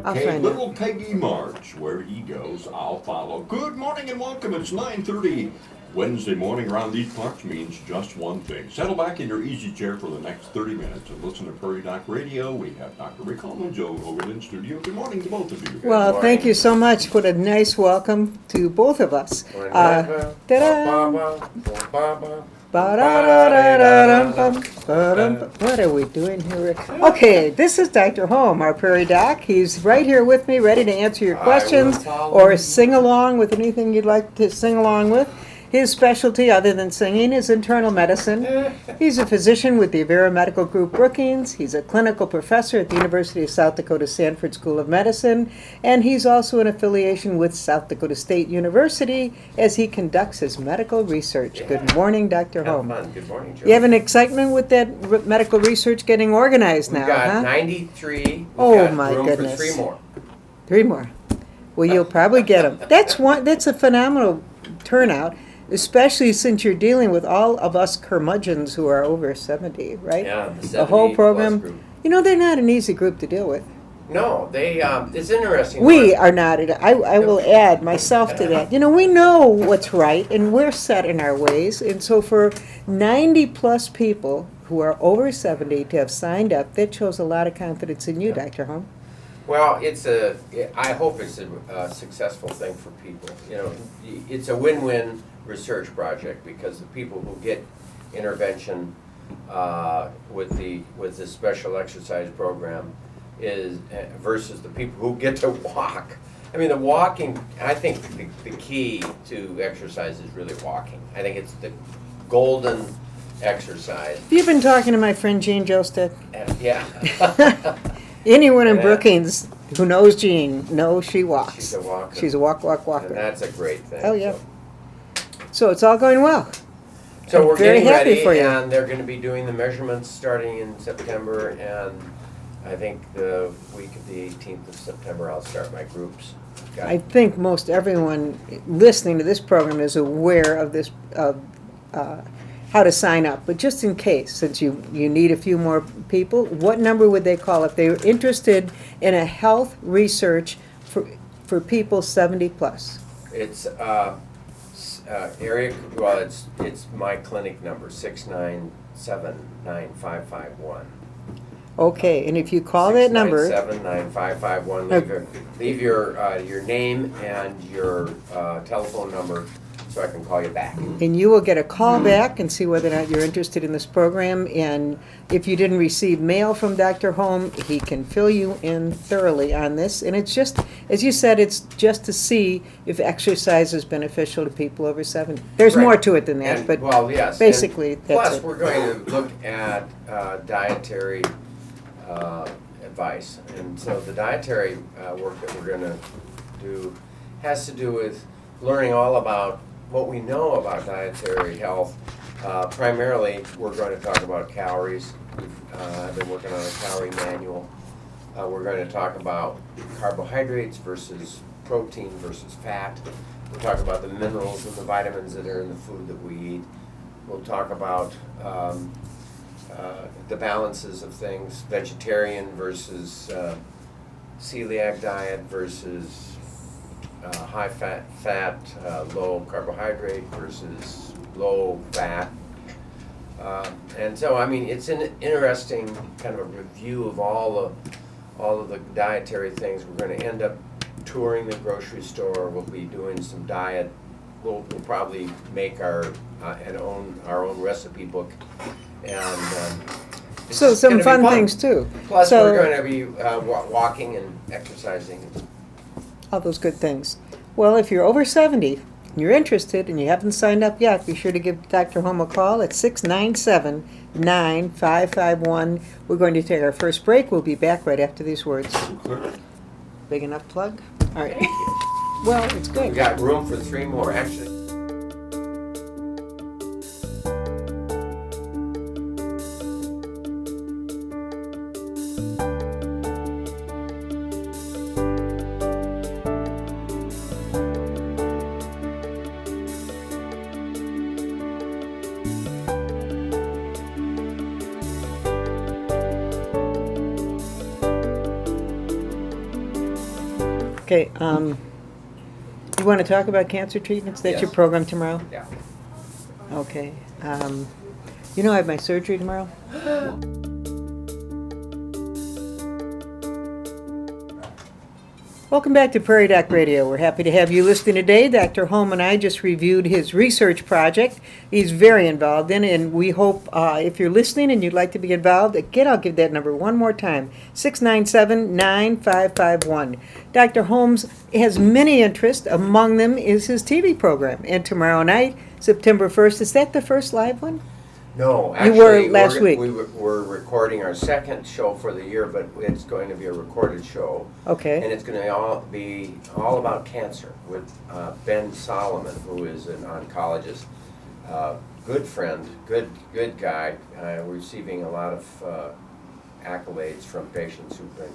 I'll Okay, find little out. Peggy March, where he goes, I'll follow. Good morning and welcome. It's 9:30 Wednesday morning around these parts means just one thing. Settle back in your easy chair for the next 30 minutes and listen to Prairie Doc Radio. We have Dr. Rick Hall and Joe Hogan in studio. Good morning to both of you. Well, thank you so much. What a nice welcome to both of us. Ta-da! Ba-da-da-da-da-dum-bum. What are we doing here, Rick? Okay, this is Dr. Holm, our Prairie Doc. He's right here with me, ready to answer your questions or sing along with anything you'd like to sing along with. His specialty, other than singing, is internal medicine. He's a physician with the Avera Medical Group Brookings. He's a clinical professor at the University of South Dakota Sanford School of Medicine, and he's also in affiliation with South Dakota State University as he conducts his medical research. Good morning, Dr. Holm. Good morning, Joe. You have an excitement with that medical research getting organized now, We've got huh? 93. We've Oh, got my room goodness. For 3 more. 3 more. Well, you'll probably get them. That's a phenomenal turnout, especially since you're dealing with all of us curmudgeons who are over 70, right? Yeah, The whole 70 program. plus group. You know, they're not an easy group to deal with. No, they. It's interesting. We are not. I will add myself to that. You know, we know what's right, and we're set in our ways. And so for 90 plus people who are over 70 to have signed up, that shows a lot of confidence in you, Dr. Holm. Well, I hope it's a successful thing for people. You know, it's a win-win research project because the people who get intervention with the special exercise program is versus the people who get to walk. I mean, the walking. I think the key to exercise is really walking. I think it's the golden exercise. You've been talking to my friend Jean Josted. Yeah. Anyone in Yeah. Brookings who knows Jean knows she walks. She's a walker. She's a walker. And that's a great thing. Oh, yeah. So it's all going well. So I'm we're very getting happy ready, for you. and they're going to be doing the measurements starting in September, and I think the week of the 18th of September I'll start my groups. Got I think most everyone listening to this program is aware of this, how to sign up. But just in case, since you need a few more people, what number would they call if they were interested in a health research for people 70 plus? It's area. Well, it's my clinic number 697-9551. Okay, and if you call that number, 697-9551. Leave your name and your telephone number so I can call you back. and you will get a call back and see whether or not you're interested in this program. And if you didn't receive mail from Dr. Holm, he can fill you in thoroughly on this. And it's just, as you said, it's just to see if exercise is beneficial to people over 70. There's Right. more to it than that, And, but well, yes. basically, and that's plus, it. we're going to look at dietary advice. And so the dietary work that we're going to do has to do with learning all about what we know about dietary health. Primarily, we're going to talk about calories. I've been working on a calorie manual. We're going to talk about carbohydrates versus protein versus fat. We'll talk about the minerals and the vitamins that are in the food that we eat. We'll talk about the balances of things, vegetarian versus celiac diet versus high fat, low carbohydrate versus low fat. And so, I mean, it's an interesting kind of a review of all of the dietary things. We're going to end up touring the grocery store. We'll be doing some diet. We'll probably make our own recipe book, and it's So just some gonna be fun things too. Plus, So- we're going to be walking and exercising. All those good things. Well, if you're over 70 and you're interested and you haven't signed up yet, be sure to give Dr. Holm a call at 697-9551. We're going to take our first break. We'll be back right after these words. Big enough plug? All right. Well, it's We good. got room for 3 more, actually. Okay, you want to talk about cancer treatments? That's your Yes. program tomorrow? Yeah. Okay. You know I have my surgery tomorrow? Welcome back to Prairie Doc Radio. We're happy to have you listening today. Dr. Holm and I just reviewed his research project. He's very involved in it, and we hope if you're listening and you'd like to be involved, again, I'll give that number one more time, 697-9551. Dr. Holmes has many interests. Among them is his TV program. And tomorrow night, September 1st, is that the first live one? No, You were actually, last week. we're recording our second show for the year, but it's going to be a recorded show. Okay. And it's going to be all about cancer with Ben Solomon, who is an oncologist, good friend, good guy, receiving a lot of accolades from patients who've been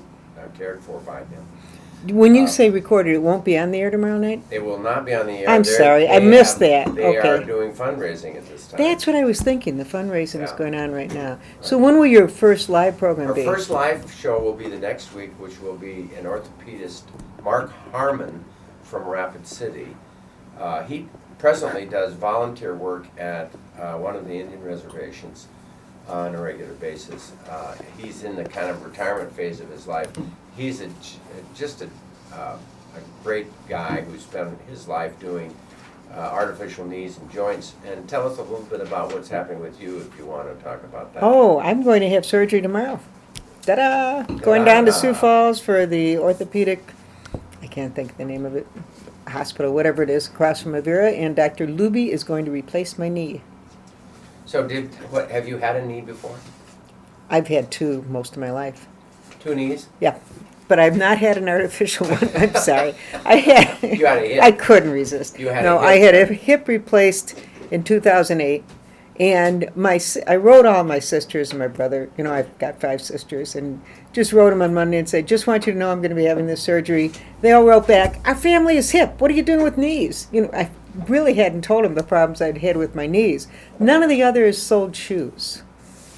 cared for by him. When you say recorded, it won't be on the air tomorrow night? It will not be on the air. I'm sorry, I missed that. They are Okay. doing fundraising at this time. That's what I was thinking. The fundraising is Yeah. going on right now. So when will your first live program Our be? first live show will be the next week, which will be an orthopedist, Mark Harmon from Rapid City. He presently does volunteer work at one of the Indian reservations on a regular basis. He's in the kind of retirement phase of his life. He's just a great guy who spent his life doing artificial knees and joints. And tell us a little bit about what's happening with you if you want to talk about that. Oh, I'm going to have surgery tomorrow. Ta-da! Going down to Sioux Falls for the orthopedic, I can't think of the name of it, hospital, whatever it is, across from Avera, and Dr. Luby is going to replace my knee. So have you had a knee before? I've had two most of my life. 2 knees? Yeah, but I've not had an artificial one. I'm sorry. I had. You had a hip? I couldn't resist. You had no, a hip? I had a hip replaced in 2008, and I wrote all my sisters and my brother. You know, I've got 5 sisters, and just wrote them on Monday and said, "Just want you to know I'm going to be having this surgery." They all wrote back, "Our family is hip. What are you doing with knees?" You know, I really hadn't told them the problems I'd had with my knees. None of the others sold shoes.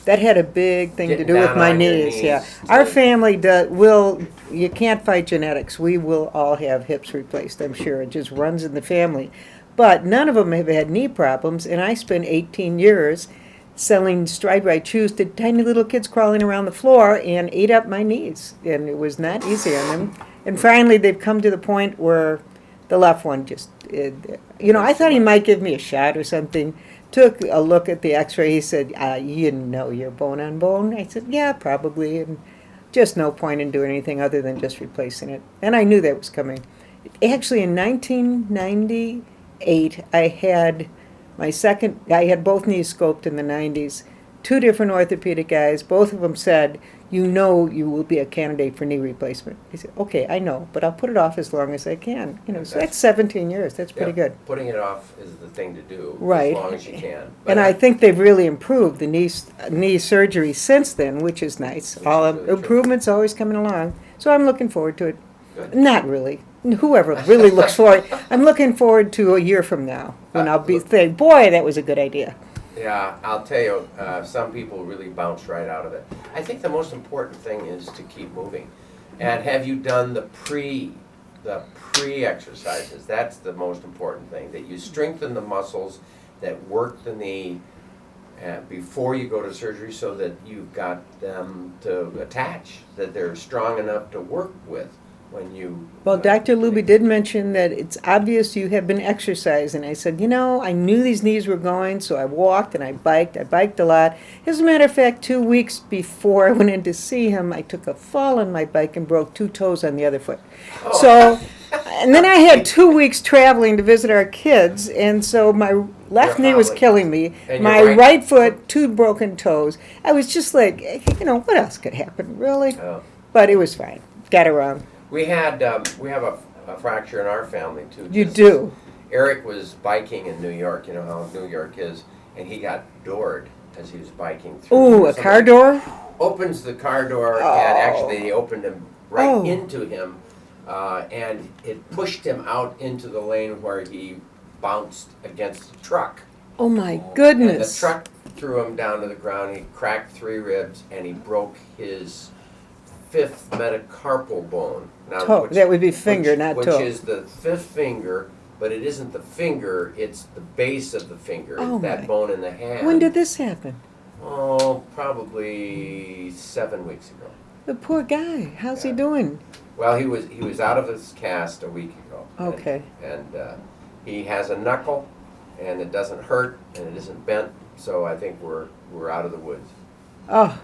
That had a big thing to Getting do with down my on your knees. Yeah, knees. our family will. You can't fight genetics. We will all have hips replaced. I'm sure it just runs in the family. But none of them have had knee problems, and I spent 18 years selling stride right shoes to tiny little kids crawling around the floor and ate up my knees, and it was not easy on them. And finally, they've come to the point where the left one just, I thought he might give me a shot or something. Took a look at the x-ray. He said, you know you're bone on bone? I said, yeah, probably. And just no point in doing anything other than just replacing it. And I knew that was coming. Actually, in 1998, I had both knees scoped in the 90s. 2 different orthopedic guys, both of them said, you know you will be a candidate for knee replacement. I said, okay, I know, but I'll put it off as long as I can. So that's 17 years. That's pretty good. Putting it off is the thing to do, Right. as long as you can. And I think they've really improved the knee surgery since then, which is nice. Which All is really true. improvements always coming along. So I'm looking forward to it. Good. Not really. Whoever really looks forward. I'm looking forward to a year from now when I'll be saying, boy, that was a good idea. Yeah, I'll tell you, some people really bounce right out of it. I think the most important thing is to keep moving. And have you done the pre-exercises? That's the most important thing, that you strengthen the muscles that work the knee before you go to surgery so that you've got them to attach, that they're strong enough to work with when you... Well, Dr. Luby did mention that it's obvious you have been exercising. I said, I knew these knees were going, so I walked and I biked. I biked a lot. As a matter of fact, 2 weeks before I went in to see him, I took a fall on my bike and broke 2 toes on the other foot. Oh. So, and then I had 2 weeks traveling to visit our kids, and so my left knee was killing me. And My your right foot, 2 broken toes. I was just like, what else could happen, really? Oh. But it was fine. Got around. We have a fracture in our family too. You do. Eric was biking in New York. You know how New York is, and he got doored as he was biking through. Ooh, a car door? Opens the car door, Oh. and actually they opened him right Oh. into him, and it pushed him out into the lane where he bounced against the truck. Oh my And the goodness. truck threw him down to the ground. He cracked 3 ribs, and he broke his 5th metacarpal bone, Now, That would be finger, not toe. Which is the fifth finger, but it isn't the finger, it's the base of the finger. Oh, It's that my. bone in the hand. When did this happen? Oh, probably 7 weeks ago. The poor guy. How's he Yeah. doing? Well, he was out of his cast a week ago. Okay. And he has a knuckle, and it doesn't hurt, and it isn't bent. So I think we're out of the woods. Oh,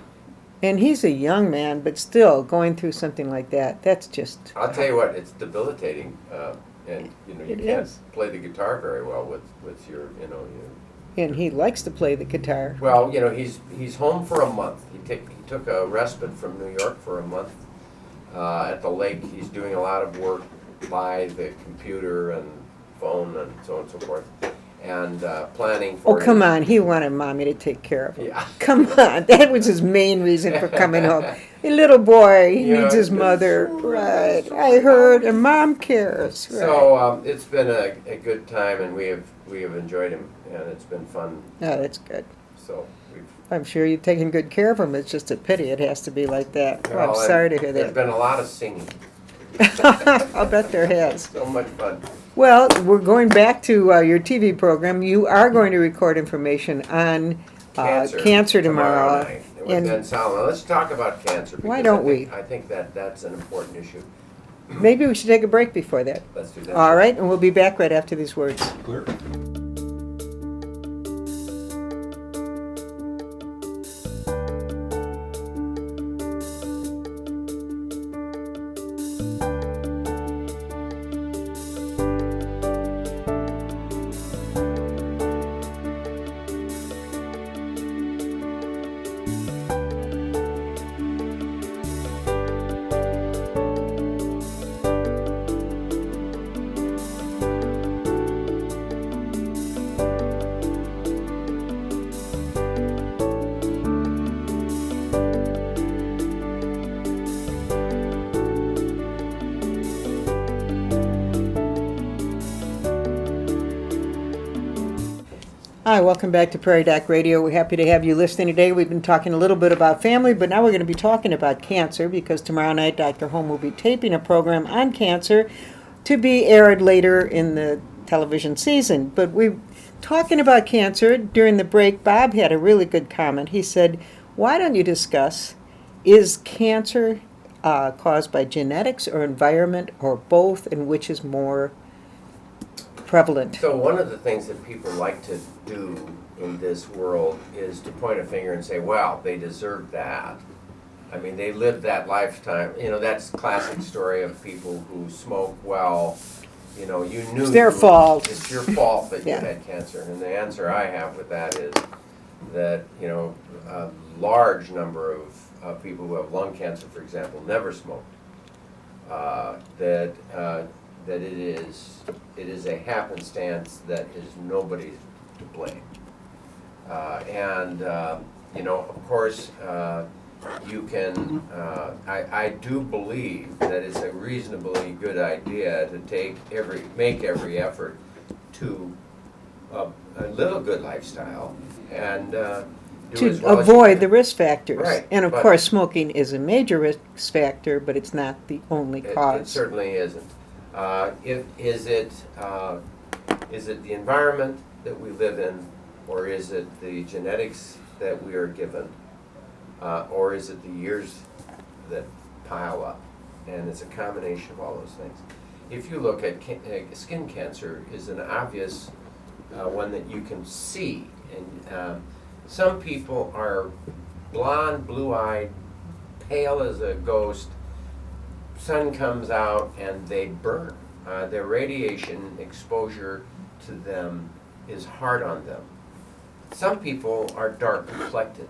and he's a young man, but still going through something like that. That's just. I'll tell you what, it's debilitating, and you It can't is. play the guitar very well with your And he likes to play the guitar. Well, he's home for a month. He took a respite from New York for a month at the lake. He's doing a lot of work by the computer and phone and so on and so forth, and planning for. Oh, come on. He wanted Mommy to take care of him. Yeah. Come on. That was his main reason for coming home. A little boy, he Yeah, needs his it's mother. so Right. nice. I heard, and Mom cares. Right. So it's been a good time, and we have enjoyed him, and it's been fun. Oh, that's good. So we've. I'm sure you've taken good care of him. It's just a pity it has to be like that. Well, Well, I'm sorry to hear There's that. been a lot of singing. I'll bet there has. So much fun. Well, we're going back to your TV program. You are going to record information on cancer tomorrow. night with Ben Solomon. Let's talk about cancer. Why because don't I think that's an important issue. Maybe we should take a break before that. Let's do that. All right, and we'll be back right after these words. Clear. Hi, welcome back to Prairie Doc Radio. We're happy to have you listening today. We've been talking a little bit about family, but now we're going to be talking about cancer because tomorrow night Dr. Holm will be taping a program on cancer to be aired later in the television season. But we're talking about cancer. During the break, Bob had a really good comment. He said, why don't you discuss, is cancer caused by genetics or environment or both, and which is more prevalent? So one of the things that people like to do in this world is to point a finger and say, well, they deserve that. I mean, they lived that lifetime. That's a classic story of people who smoke well. You knew It's their fault. It's your fault that Yeah. you had cancer. And the answer I have with that is that, a large number of people who have lung cancer, for example, never smoked. That it is a happenstance that is nobody to blame. Of course, you can, I do believe that it's a reasonably good idea to make every effort to live a good lifestyle and do as To well as you avoid can. the risk factors. Right, And of but- course, smoking is a major risk factor, but it's not the only It cause. certainly isn't. Is it the environment that we live in, or is it the genetics that we are given, or is it the years that pile up? And it's a combination of all those things. If you look at skin cancer, is an obvious one that you can see, and some people are blonde, blue-eyed, pale as a ghost. Sun comes out and they burn. Their radiation exposure to them is hard on them. Some people are dark complected,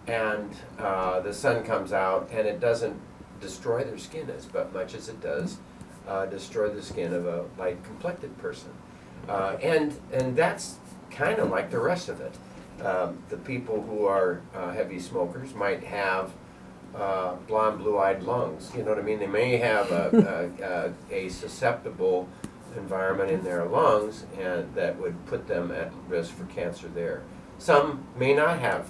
and the sun comes out and it doesn't destroy their skin as much as it does destroy the skin of a light complected person. And that's kind of like the rest of it. The people who are heavy smokers might have blonde, blue-eyed lungs. You know what I mean? They may have a susceptible environment in their lungs, and that would put them at risk for cancer there. Some may not have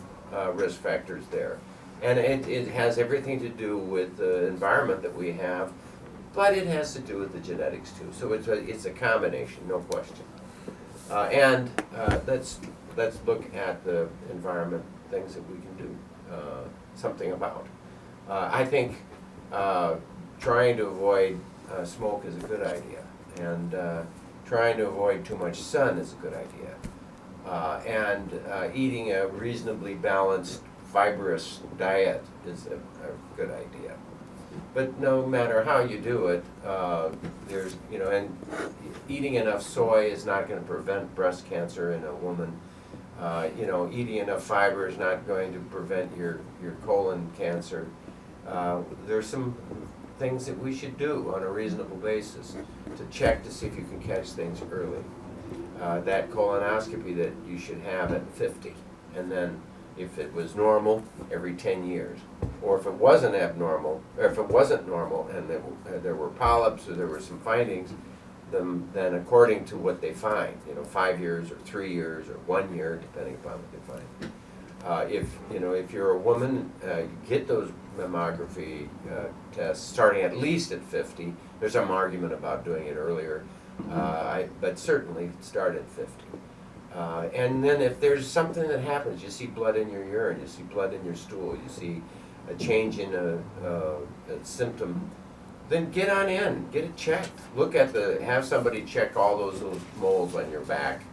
risk factors there, and it has everything to do with the environment that we have but it has to do with the genetics too. So it's a combination, no question. And let's look at the environment, things that we can do something about. I think trying to avoid smoke is a good idea, and trying to avoid too much sun is a good idea, and eating a reasonably balanced, fibrous diet is a good idea. But no matter how you do it, there's, and eating enough soy is not going to prevent breast cancer in a woman. Eating enough fiber is not going to prevent your colon cancer. There's some things that we should do on a reasonable basis to check to see if you can catch things early. That colonoscopy that you should have at 50, and then if it was normal, every 10 years. Or if it wasn't abnormal, or if it wasn't normal and there were polyps or there were some findings, then according to what they find, 5 years or 3 years or 1 year, depending upon what they find. If you're a woman, you get those mammography tests starting at least at 50. There's some argument about doing it earlier, but certainly start at 50. And then if there's something that happens, you see blood in your urine, you see blood in your stool, you see a change in a symptom, then get on in, get it checked. Have somebody check all those little moles on your back.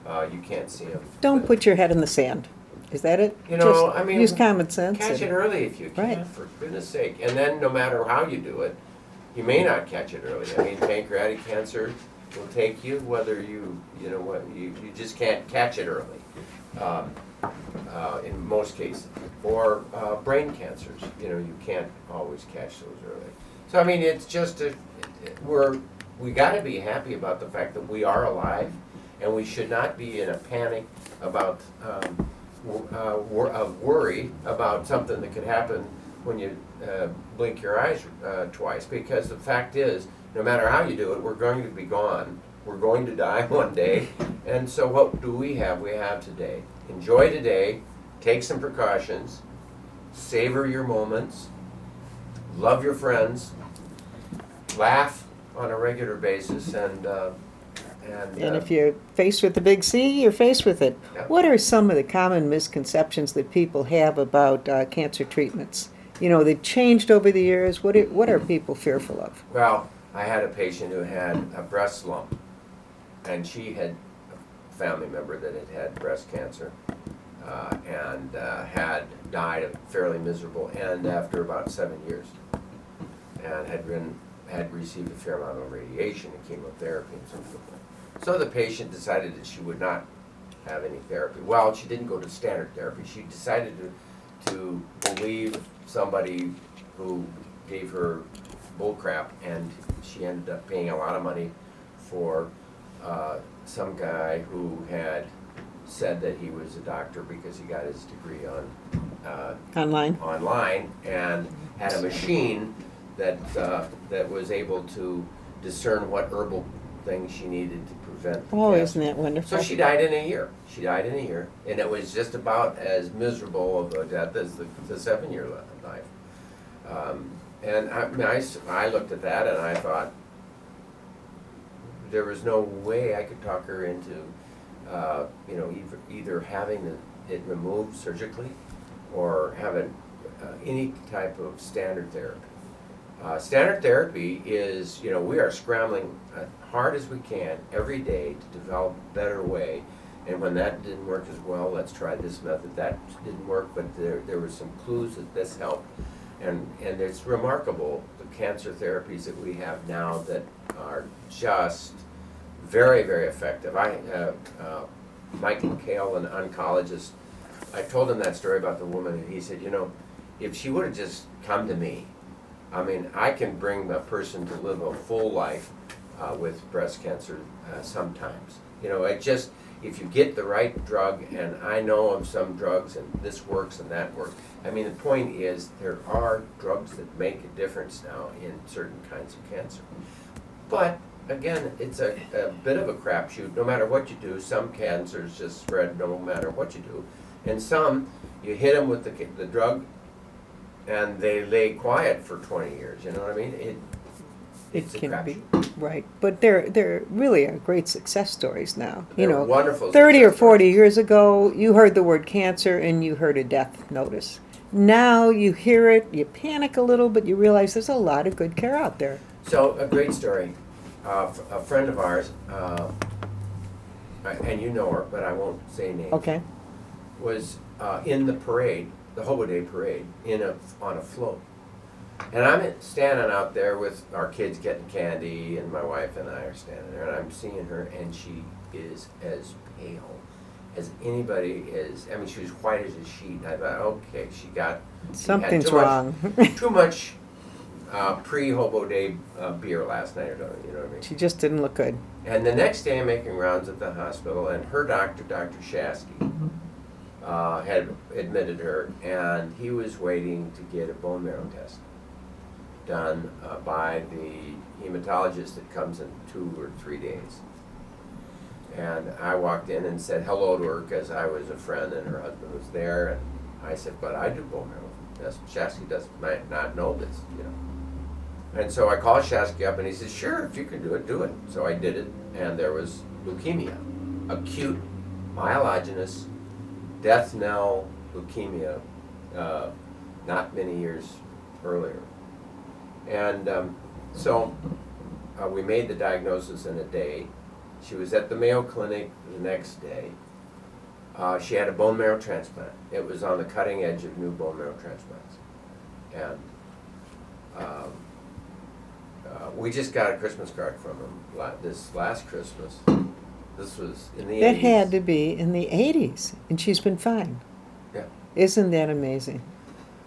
You can't see them. Don't put your head in the sand. Is that it? Use common sense. Catch it early if you can, right. For goodness sake. And then no matter how you do it, you may not catch it early. Pancreatic cancer will take you, whether you just can't catch it early, in most cases. Or brain cancers, you can't always catch those early. So it's just we got to be happy about the fact that we are alive, and we should not be in a panic about worry about something that could happen when you blink your eyes twice, because the fact is, no matter how you do it, we're going to be gone. We're going to die one day. And so what do we have? We have today. Enjoy today, take some precautions, savor your moments, love your friends, laugh on a regular basis, and if you're faced with the big C, you're faced with it. Yeah. What are some of the common misconceptions that people have about cancer treatments? They've changed over the years. What are people fearful of? Well, I had a patient who had a breast lump, and she had a family member that had breast cancer, and had died a fairly miserable end after about 7 years, and had received a fair amount of radiation and chemotherapy and so forth. So the patient decided that she would not have any therapy. Well, she didn't go to standard therapy. She decided to believe somebody who gave her bullcrap, and she ended up paying a lot of money for some guy who had said that he was a doctor because he got his degree on online and had a machine that was able to discern what herbal things she needed to prevent the cancer. Isn't that wonderful? So she died in a year. And it was just about as miserable of a death as the 7-year life. And I looked at that and I thought there was no way I could talk her into, either having it removed surgically or having any type of standard therapy. Standard therapy is, we are scrambling as hard as we can every day to develop a better way. And when that didn't work as well, let's try this method. That didn't work, but there were some clues that this helped. And it's remarkable, the cancer therapies that we have now that are just very, very effective. Mike McHale, an oncologist, I told him that story about the woman, and he said, if she would have just come to me, I can bring a person to live a full life with breast cancer sometimes. If you get the right drug, and I know of some drugs, and this works and that works. The point is there are drugs that make a difference now in certain kinds of cancer. But again, it's a bit of a crapshoot. No matter what you do, some cancers just spread no matter what you do. And some, you hit them with the drug, and they lay quiet for 20 years, you know what I mean? It's a can crapshoot. be, right. But they're really are great success stories now. You They're know, wonderful 30 or success 40 stories. years ago, you heard the word cancer and you heard a death notice. Now you hear it, you panic a little, but you realize there's a lot of good care out there. So, a great story. A friend of ours, and you know her, but I won't say names, Okay. was in the parade, the Hobo Day parade, on a float. And I'm standing out there with our kids getting candy, and my wife and I are standing there, and I'm seeing her, and she is as pale as anybody is. I mean, she was white as a sheet. And I thought, okay, she had Something's too much- wrong. Too much pre-Hobo Day beer last night or something, you know what I mean? She just didn't look good. And the next day I'm making rounds at the hospital, and her doctor, Dr. Shasky, had admitted her, and he was waiting to get a bone marrow test done by the hematologist that comes in 2 or 3 days. And I walked in and said hello to her because I was a friend and her husband was there, and I said, but I do bone marrow tests. Shasky might not know this, you know. And so I called Shasky up and he said, sure, if you can do it, do it. So I did it, and there was leukemia, acute, myelogenous, death knell leukemia, not many years earlier. And so we made the diagnosis in a day. She was at the Mayo Clinic the next day. She had a bone marrow transplant. It was on the cutting edge of new bone marrow transplants. And we just got a Christmas card from him this last Christmas. This was in the 80s. That had to be in the 80s, and she's been fine. Yeah. Isn't that amazing?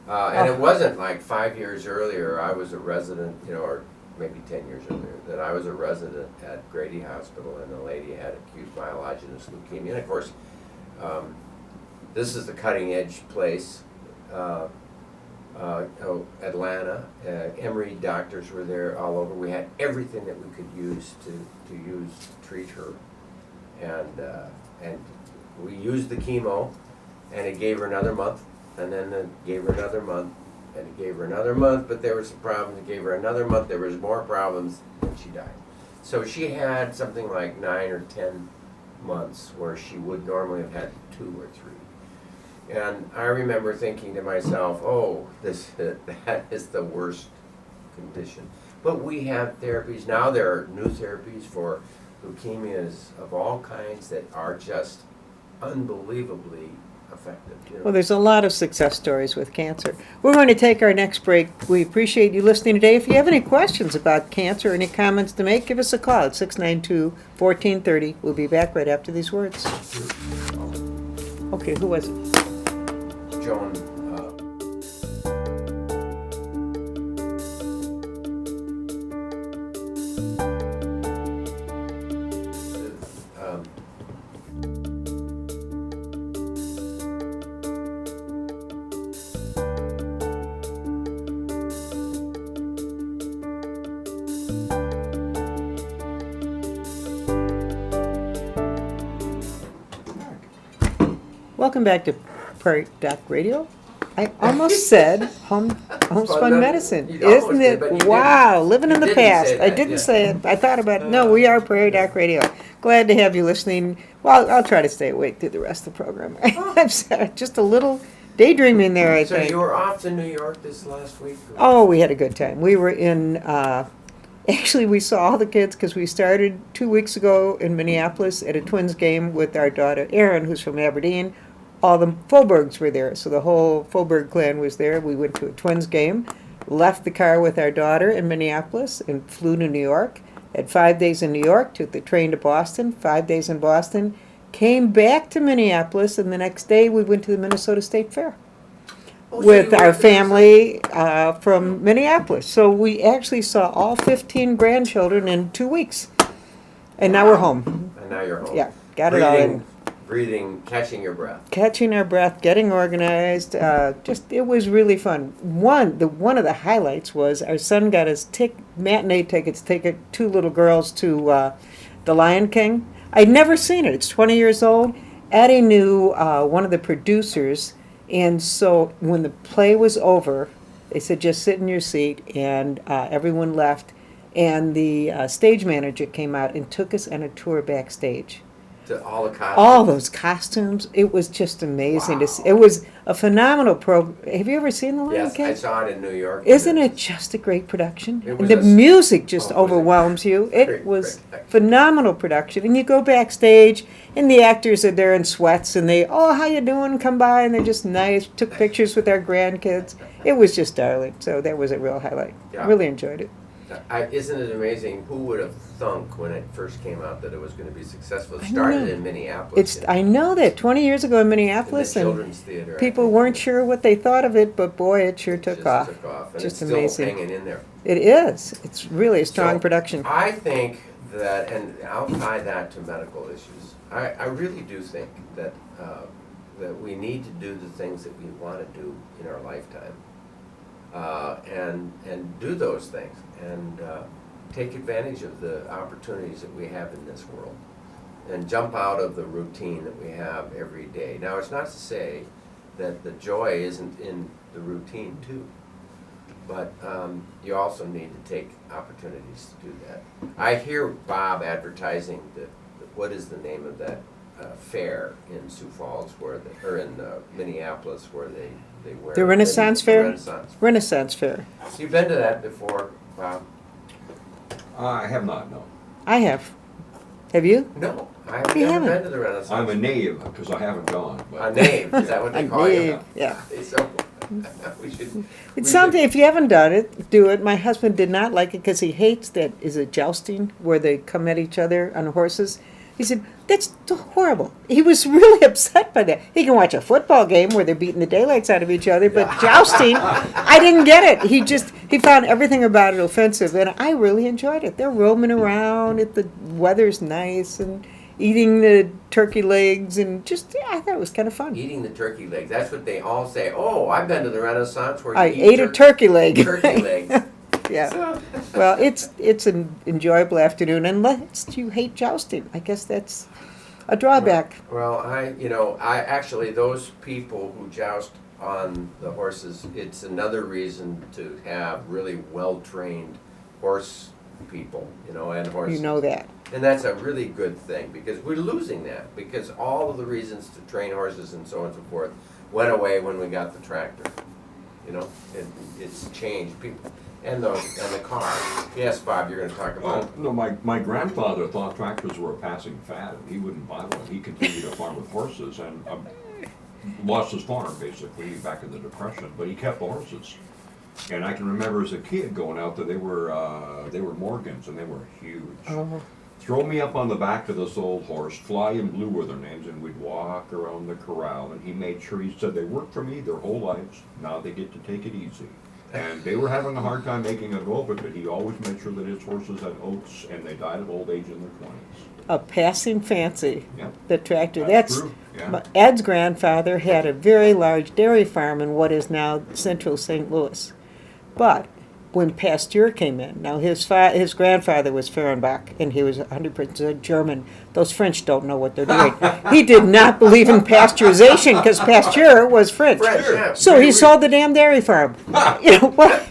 And it wasn't like 5 years earlier, I was a resident, you know, or maybe 10 years earlier, that I was a resident at Grady Hospital, and the lady had acute myelogenous leukemia. And of course, this is the cutting edge place. Atlanta, Emory doctors were there all over. We had everything that we could use to treat her, and we used the chemo, and it gave her another month, and then it gave her another month, and it gave her another month, but there were some problems. It gave her another month. There was more problems, and she died. So she had something like 9 or 10 months where she would normally have had 2 or 3. And I remember thinking to myself, oh, that is the worst condition. But we have therapies. Now there are new therapies for leukemias of all kinds that are just unbelievably effective. You know? Well, there's a lot of success stories with cancer. We're going to take our next break. We appreciate you listening today. If you have any questions about cancer, any comments to make, give us a call at 692-1430. We'll be back right after these words. Okay, who was it? Joan. Welcome back to Prairie Doc Radio. I almost said homespun medicine. You almost Isn't did, but you it? didn't. Wow, living in You the didn't past. say I that, didn't yeah. say it. I thought about it. No, we are Prairie Doc Radio. Glad to have you listening. Well, I'll try to stay awake through the rest of the program. I'm sorry, just a little daydreaming there, I So think. you were off to New York this last week? Or? Oh, we had a good time. We were in, actually, we saw all the kids because we started 2 weeks ago in Minneapolis at a Twins game with our daughter Erin, who's from Aberdeen. All the Faubourgs were there, so the whole Faubourg clan was there. We went to a Twins game, left the car with our daughter in Minneapolis, and flew to New York. Had 5 days in New York, took the train to Boston, 5 days in Boston, came back to Minneapolis, and the next day we went to the Minnesota State Fair Oh, so with you our were- family from Minneapolis. So we actually saw all 15 grandchildren in 2 weeks. And now we're home. And now you're home. Yeah, got it all in. Breathing, catching your breath. Catching our breath, getting organized. It was really fun. One of the highlights was our son got his matinee tickets, take 2 little girls to The Lion King. I'd never seen it. It's 20 years old. Addie knew one of the producers, and so when the play was over, they said, just sit in your seat, and everyone left. And the stage manager came out and took us on a tour backstage. All the costumes. All those costumes, it was just amazing to see. Wow. It was a phenomenal program. Have you ever seen The Lion Yes, King? I saw it in New York. Isn't it just a great production? It was The a- music just Oh, was it? overwhelms you. Great It was production. phenomenal production. And you go backstage, and the actors are there in sweats, and they, oh, how you doing? Come by, and they're just nice. Took pictures with our grandkids. It was just darling. So that was a real highlight. Yeah. Really enjoyed it. Isn't it amazing? Who would have thunk when it first came out that it was going to be successful? It I started know. in Minneapolis. I know that 20 years ago in in the Minneapolis, and children's theater. I people think. weren't sure what they thought of it, but boy, it sure It took just off. Took off. And Just it's amazing. still hanging in there. It is. It's really a strong So, production. I think that, and I'll tie that to medical issues. I really do think that that we need to do the things that we want to do in our lifetime, and do those things, and take advantage of the opportunities that we have in this world, and jump out of the routine that we have every day. Now, it's not to say that the joy isn't in the routine too, but you also need to take opportunities to do that. I hear Bob advertising what is the name of that fair in Sioux Falls, or in Minneapolis, where they wear The Renaissance Fair? Renaissance. Renaissance Fair. So you've been to that before, Bob? I have not, no. I have. Have you? No, I've You never haven't. been to the Renaissance. I'm a knave because I haven't gone. A But knave, is that what they I call you? believe, yeah. So, we should. It's something, if you haven't done it, do it. My husband did not like it because he hates that, is it jousting, where they come at each other on horses? He said, that's horrible. He was really upset by that. He can watch a football game where they're beating the daylights out of each other, but jousting, I didn't get it. He found everything about it offensive, and I really enjoyed it. They're roaming around, the weather's nice, and eating the turkey legs, and just, yeah, I thought it was kind of fun. Eating the turkey legs, that's what they all say. Oh, I've been to the Renaissance where you I eat ate a turkey leg. turkey legs. Yeah. So- Well, it's an enjoyable afternoon, unless you hate jousting. I guess that's a drawback. Well, I actually, those people who joust on the horses, it's another reason to have really well-trained horse people, and horses. You know that. And that's a really good thing, because we're losing that, because all of the reasons to train horses and so on and so forth went away when we got the tractor. It's changed people. And the car. Yes, Bob, you're going to talk about it. no, my grandfather thought tractors were a passing fad. He wouldn't buy one. He continued to farm with horses and lost his farm basically back in the Depression, but he kept the horses. And I can remember as a kid going out there. They were Morgans and they were huge. Oh, Throw me up on the back of this old horse, Fly and Blue were their names, and we'd walk around the corral, and he made sure, he said, they worked for me their whole lives, now they get to take it easy. And they were having a hard time making a go of it, but he always made sure that his horses had oats, and they died of old age in their 20s. a passing fancy. Yep. The tractor. That's true, yeah. But Ed's grandfather had a very large dairy farm in what is now central St. Louis. But when Pasteur came in, now his grandfather was Fehrenbach, and he was 100% German. Those French don't know what they're doing. He did not believe in pasteurization because Pasteur was French. French, yeah. So he sold the damn dairy farm. What?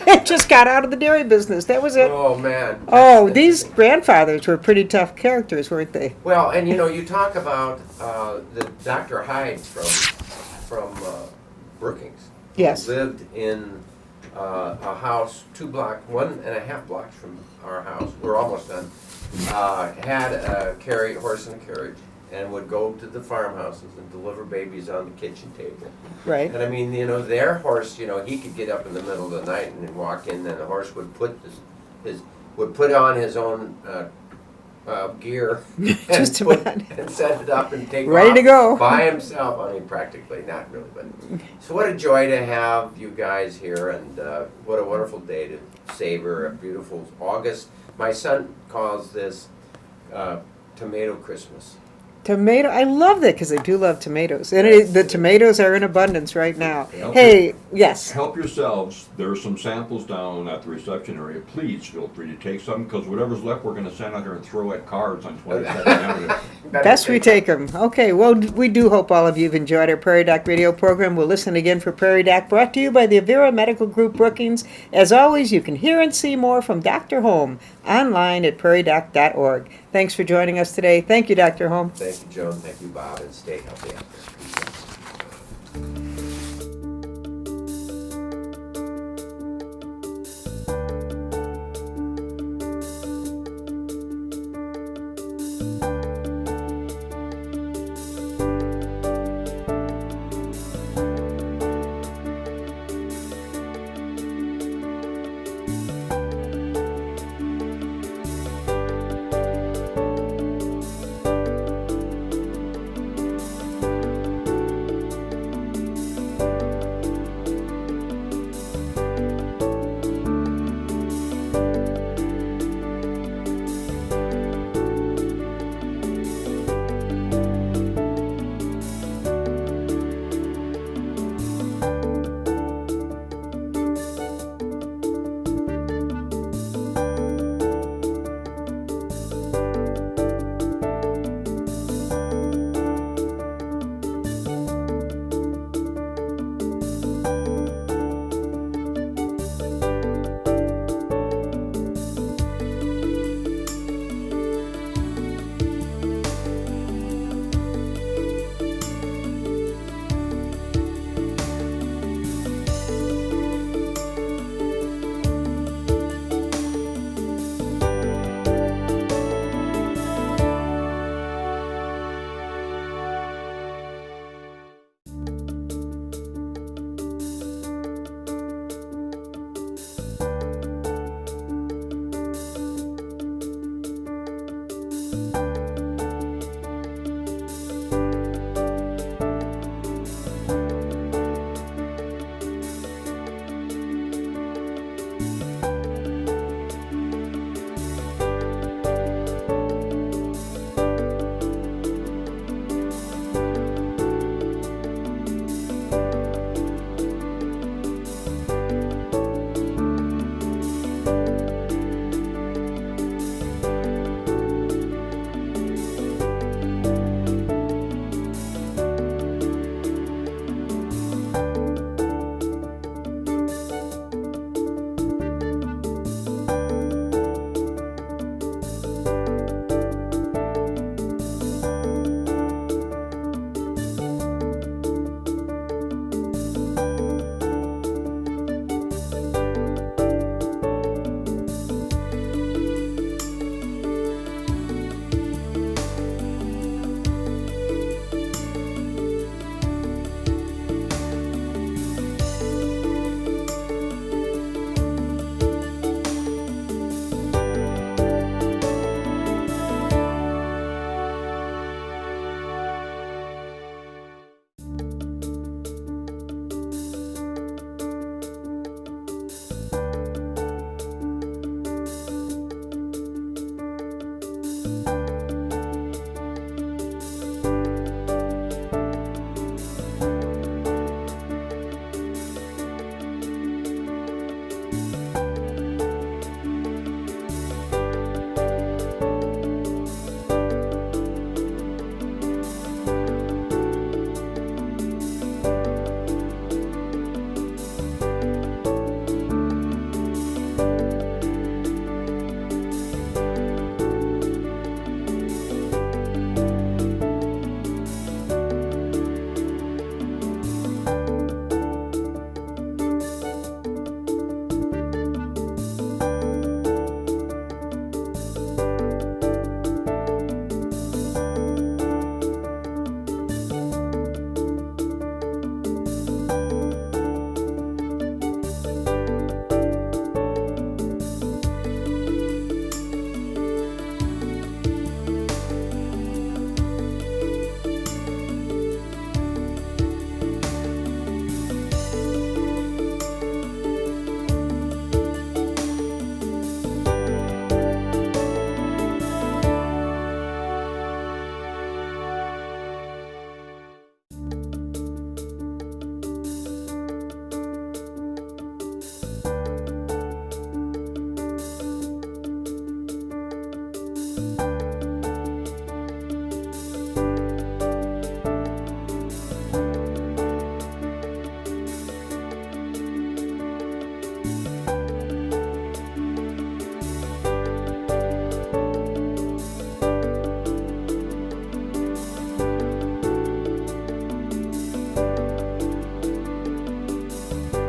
It just got out of the dairy business. That was it. Oh, man. Oh, That's these interesting. grandfathers were pretty tough characters, weren't they? Well, and you talk about the Dr. Hyde from Brookings. Yes. Who lived in a house 1.5 blocks from our house. We're almost done. Had a horse and a carriage, and would go to the farmhouses and deliver babies on the kitchen table. Right. And I mean, their horse, he could get up in the middle of the night and walk in, and the horse would put put on his own gear Just and set it up and take Ready off to go. by himself. I mean, practically, not really, but so what a joy to have you guys here, and what a wonderful day to savor a beautiful August. My son calls this tomato Christmas. Tomato, I love that because I do love tomatoes. And the tomatoes are in abundance right now. Help Hey, yes. Help yourselves. There are some samples down at the reception area. Please feel free to take some, because whatever's left, we're going to send out here and throw at cars on 22nd Avenue. Best we take them. Okay, well, we do hope all of you have enjoyed our Prairie Doc Radio program. We'll listen again for Prairie Doc, brought to you by the Avera Medical Group Brookings. As always, you can hear and see more from Dr. Holm online at prairiedoc.org. Thanks for joining us today. Thank you, Dr. Holm. Thank you, Joan. Thank you, Bob. And stay healthy out there.